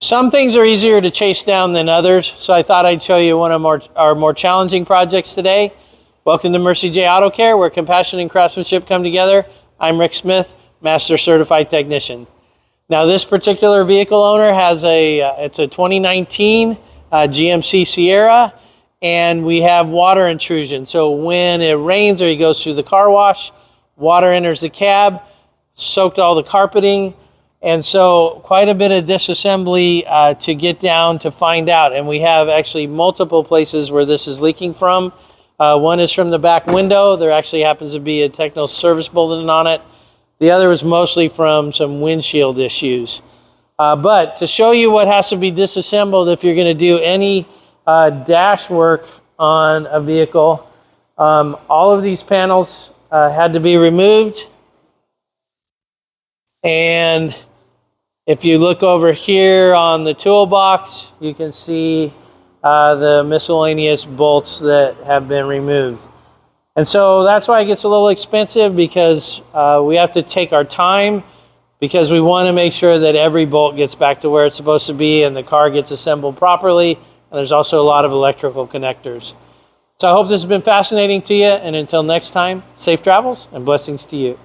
Some things are easier to chase down than others, so I thought I'd show you one of our more challenging projects today. Welcome to Mercie J Auto Care, where compassion and craftsmanship come together. I'm Rick Smith, Master Certified Technician. Now, this particular vehicle owner has it's a 2019 GMC Sierra, and we have water intrusion. So when it rains or he goes through the car wash, water enters the cab, soaked all the carpeting, and so quite a bit of disassembly to get down to find out. And we have actually multiple places where this is leaking from. One is from the back window. There actually happens to be a technical service bulletin on it. The other was mostly from some windshield issues. But to show you what has to be disassembled if you're going to do any dash work on a vehicle, all of these panels had to be removed. And if you look over here on the toolbox, you can see the miscellaneous bolts that have been removed. And so that's why it gets a little expensive, because we have to take our time, because we want to make sure that every bolt gets back to where it's supposed to be and the car gets assembled properly. And there's also a lot of electrical connectors. So I hope this has been fascinating to you, and until next time, safe travels and blessings to you.